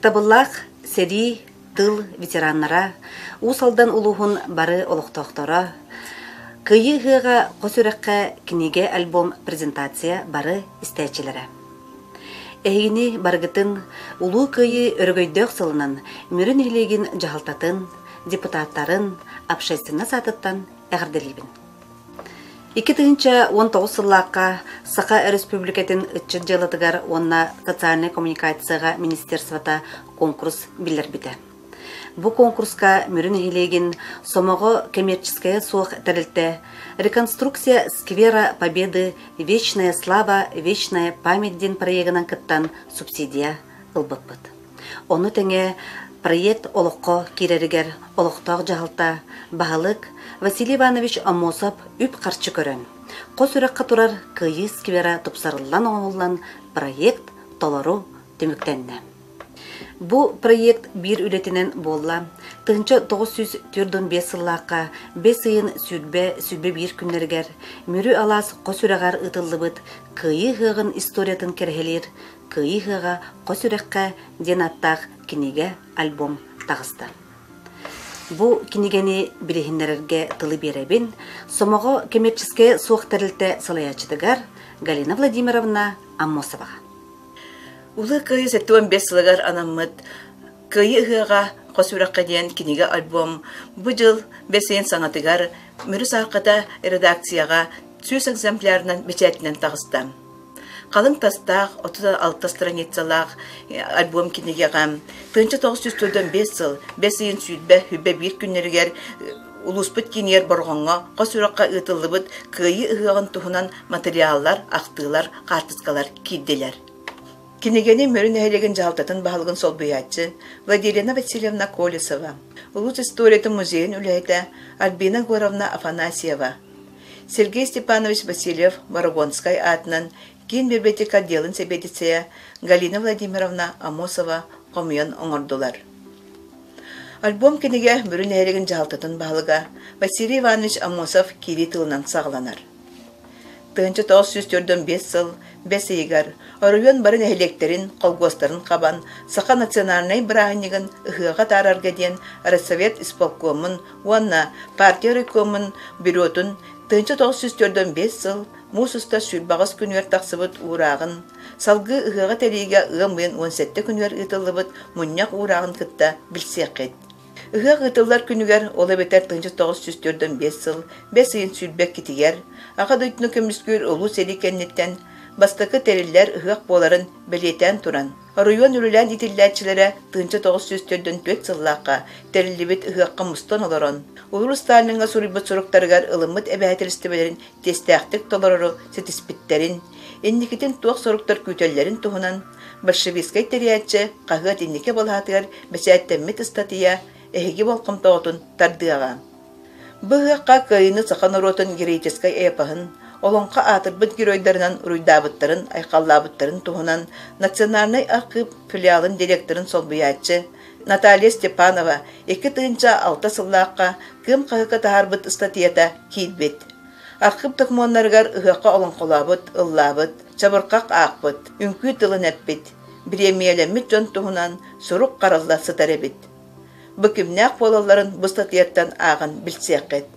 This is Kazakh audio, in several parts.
Ыктабыллах сери тыл ветераннара, усалдан улуғын бары олықтоқтора, кыйы ғыға қосүрәққа книге альбом презентация бары істәчілері. Әйіні барғытын улу кыйы өргөйдөк сылынан мөрін елеген жағалтатын, депутаттарын общественна сатыттан әғірделейбін. 2019 сыллаққа Сақа Республикатын үтчін жылытығар онна социальный коммуникацияға министерствота конкурс білер біті. Бұл конкурска мөрін елеген сомоғы коммерческая суық тәрілті реконструкция сквера Победы «Вечная слава, вечная память» ден проегінан кыттан субсидия ылбытпыт. Оны тәңе проект олыққа керерігер олықтақ жағалта бағылық Василий Иванович Амосов үп қарчы көрін. Қос үраққа тұрар күйі сквера тұпсарылан оңылан проект толару төміктенді. Бұл проект бір үлетінен болла, 1945 сыллаққа 5 сыйын сүрбе бір күннергер, мөрі алас қос үрағар ұтылы бұд, күйі ғығын историятын керхелер, күйі ғыға қос үраққа ден аттақ книге альбом тағысты. Бұл кинигени билихиннерерге тылы беребин, сомоғы коммерческе суық тәрілті салаячыдығар Галина Владимировна Аммосоваға. Улы күйі 75 сылығар анаммыд, күйі ғыға қосураққа дейін киниге альбом бұл жыл бәсейін саңатығар мөріс арқада редакцияға сөз экземплярынан бечәтінен тағыстам. Қалың тастақ, 36 страницалақ альбом кинигеға 1995 сыл бәсейін сүйдбә хүббә бір күннергер улуспыт кинер борғонға қосураққа ұтылыбыд күйі ұғығын тұхынан материаллар, ақтылар, қартыскалар кейделер. Кинигени мөрін әйлеген жағалтатын бағылғын сол бұятчы Владимира Васильевна Колесова, Улус историяты музейін үләйті Альбина Горовна Афанасьева, Сергей Степанович Васильев Воровонскай атынан кейін библиотека отделын себедіце Галина Владимировна Амосова қомион оңырдылар. Альбом киниге мөрін әйлеген жағалтатын бағылға Василий Иванович Амосов кири тылынан сағыланар. 1945 сыл бәсейгар, орыйон барын әйлектерін, қолгостарын қабан, Сақа национальный бірағынығын ұғыға тарарға ден Росовет исполкомын, онна партия райкомын бюротын 1945 сыл Мусуста сүрбағыз күнвер тақсыбыт урағын, салғы ұғыға тәрейге ұғымын 17 күнвер ұтылыбыт мұнняқ урағын күтті білсеқет. Үғақ ұтылар күнігер олы бетер 1945 сыл бәсейін сүрбәк кетігер, аға дөйтіні көміскөр олу сәлі кәннеттен бастықы тәрелер үғақ боларын білетен тұран. Район үрілен итілләтчілері 1944 сыллаққа тәрелебет үғаққа мұстан оларын. Улur Сталинға сурибыт сұрықтарғар ылымыт әбәтелістібелерін тестәқтік толарыру сетіспіттерін, еннекетін туақ сұрықтар күтелерін тұғынан, большевискай тәриятчы қағыт еннеке болғатығар бәсәттәммет статия әйгі болқым тоғытын тардыға. Бұғаққа кайыны сақан ұротын героическай әйапағын, олонқа атырбыт геройдарынан ұруйдабыттарын, айқаллабыттарын тұғынан национальный ақып филиалын директорын солбыятчы Наталья Степанова 2-6 сыллаққа кім қағыққа тағарбыт статията кейдбет. Ақып тұқмонларғар ұғаққа олын қолабыт, ұллабыт, чабырқақ ақбыт, үнкі тылын әпбет, премиялемет жон тұғынан сұруқ қаралла сытар әбет. Бүкімнәқ болаларын бұл статияттан ағын білсеқет.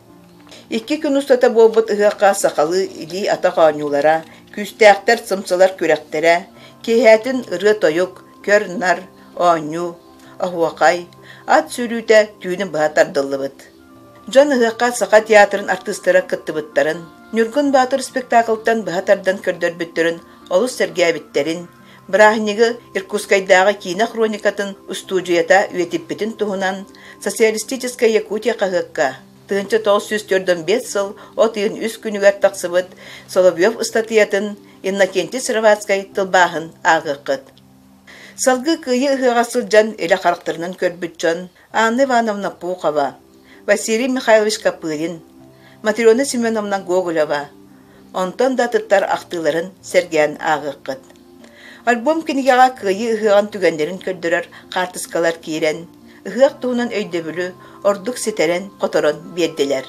2 күн ұстата болбыт ұғаққа сақалы или атақанюлара, күстәқтер сымсылар көрәқтері, кейәтін ұры тойық, көр нар, аню, ахуақай, ат сүрүйті түйінің бағатардылы бұд. Жон ұғаққа сақа театрын артыстыра кыттыбыттарын, Нүргін Батыр спектакльтан бағатардан көрдөр бүттірін, олыс сәргәбіттерін, Бірағынығы Иркутскайдағы кино хроникатын устудията үетіппетін тұғынан социалистическая Якутия қағыққа 1945 сыл отыын үз күнігер тақсыбыт Соловьев статиятын Иннокентий Сыровацкай тылбағын ағыққыт. Салғы күйі ұғасыл жан әлі қарықтырынан көрбітчон Анна Ивановна Пухова, Василий Михайлович Капырин, Матрена Семеновна Гоголева, онтон датыттар ақтыларын сәрген ағыққыт. Альбом кинигеға күйі ұғыған түгендерін көрдірер қартыскалар кейрен, ұғық туынан өйдөбілі, ордық сетерен, қоторын берделер.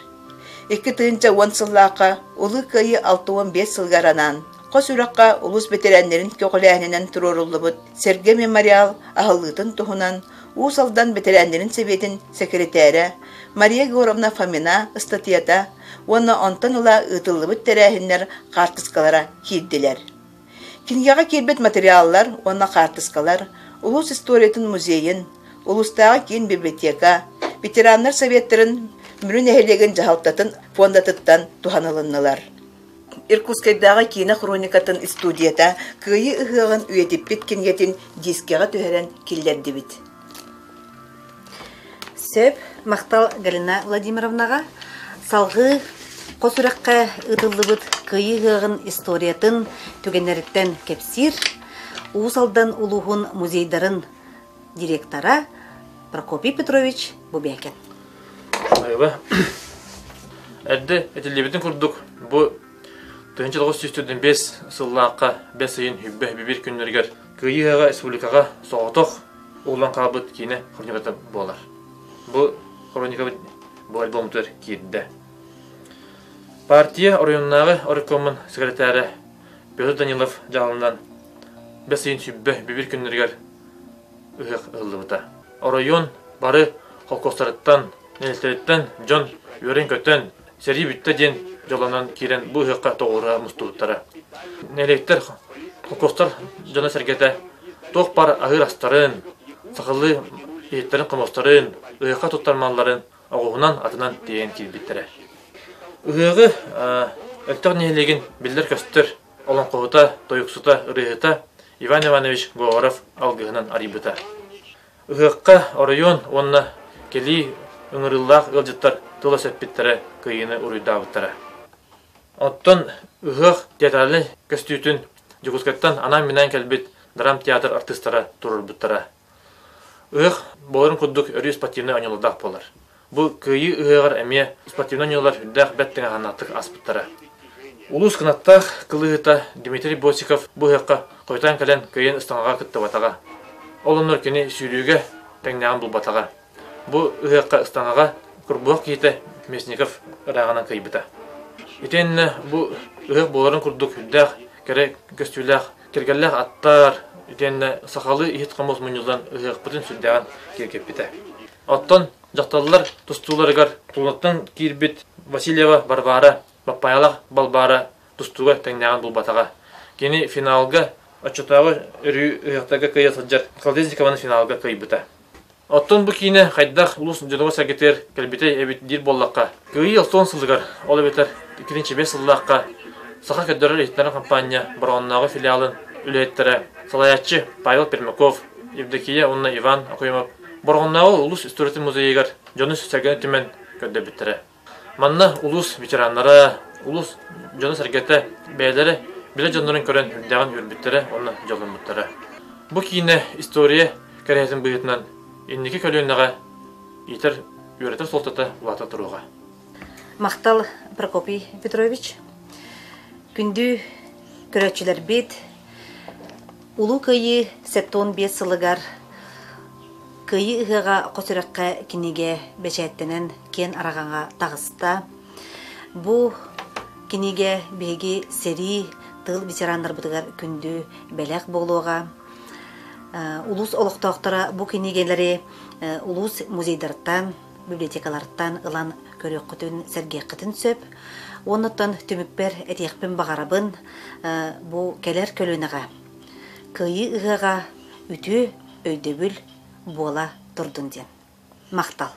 2-10 сыллаққа ұлы күйі 6-15 сылғаранан, Қосураққа улус бетерәннерин көкөләһинен туруруллубут Серге мемориал ахыллытын тухунан Усалдан бетерәннерин себетін секретәрі Мария Георгиевна Фомина статьята оны онтан ула ытыллыбыт тәрәһиннер картыскалара кирдилер. Кингяга кирбет материаллар, оны картыскалар Улус историятын музейин, улустағы кин библиотека, ветераннар советтарын мүрін әхелеген жағалтатын фондатыттан туханылыннылар. Иркутскайдағы кино хроникатын студията күйі ұғығын үйетіппет кенгетін дискеға түйерен келдерді бит. Сөп Мақтал Галина Владимировнаға салғы қосыраққа ұтылыбыт күйі ұғығын историятын түгенеріттен кепсир, Усалдан улуғын музейдарын директора Прокопий Петрович Бубякин. Айба. Әдді әтелебетін күрдік. Бұл 1905 сыллаққа 5 айын хүббі күннергер күйіғаға республикаға соғытық олан қабыт кейіне хроникаты болар. Бұл хроника бұл альбомтыр кейді. Партия орайыннағы орайкомын секретары Петр Данилов жағылынан 5 айын хүббі күннергер ұғық ұғылдыбыта. Орайын бары қолқостарыттан, нелестеріттен, жон өрен көттен, сәрі бүтті ден жоланан керен бұл ұғыққа тоғыра мұстуыттары. Нелектер қолқостар жона сәргеті тоқ бар ағыр астарын, сақылы еттерін қымостарын, ұғыққа тұттармаларын ағуғынан атынан дейін келбеттері. Ұғығы өттіғ нелеген білдер көстір, олон қоғыта, тойықсыта, ұрығыта Иван Иванович Говоров алғығынан арибыта. Ұғыққа орайон онына келі ұңырыллақ ұлжыттар тұла сөппеттері күйіні ұруйдабыттары. Оттон ұғық театралы көстүйтін Жугускаттан анам менен келбет драм театр артистары тұрырбыттары. Ұғық боларын күрдік өрі спортивны ойнылдақ болар. Бұл күйі ұғығар әме спортивны ойнылар хүддәқ бәттің ағанаттық аспыттары. Улус қынаттақ қылығыта Дмитрий Босиков бұл ұғыққа қойтан кәлен көйен ұстанға күтті батаға. Олыныр кені сүйрюге тәңнеған бұл батаға. Бұл ұғыққа ұстанға күрбуақ кейті Месников ұрағынан кайбыта. Етенні бұл ұғық боларын күрдік хүддәқ, кәрі көстүйләқ, кергелләқ аттар, етенні сақалы ехет қамыз мұнылдан ұғық бұтын сүлдәған кергеп біті. Оттан жақталылар тұстуларығар тұлнаттан кейірбет Васильева Барбара, Баппаялақ Балбара тұстуға тәңнеған бұл батаға. Кені финалға отчетағы үрі ұғықтағы көйе сылжар Колдезникованы финалға кайбыта. Оттон бұл кейіне қайдақ ұлыс жөнуға сәгетер кәлбетей әбет дир боллаққа. Көйі ұлтон сылығар, ол әбетер 2-5 сыллаққа сақа көддірір еттері компания Бұрауыннағы филиалын үлеттері Салаятчы Павел Пермяков, Евдокия онына Иван Акуемов, Бұрауыннағы ұлыс историяты музейігер жөнүс сәргені түмен көдді біттірі. Манна ұлыс ветеранлары, ұлыс жөнүс сәргеті бәйлері біле жонларын көрен үлдәған өрбіттері онына жолын бұттары. Бұл кейіне история кәрәйетін бұйытынан Иннеке көлөннәгә итер үйрәтер солтата улата тұруға. Мақтал Прокопий Петрович, күнді көрәтчілер бет, улу күйі 75 сылығар күйі ұғыға қосыраққа кенеге бәчәттенен кен арағанға тағыста. Бұ кенеге беге сері тыл ветерандар бұдығар күнді бәләқ болуға. Улус олықтақтара бұл кенегелері улус музейдардтан, библиотекалардан ылан көрек құтын сәрге құтын сөп. Оныттан түмікпер әтеқпен бағарабын бұл кәлер көлініға. Күйі ұғыға үті өйдебіл бола тұрдын ден. Мақтал.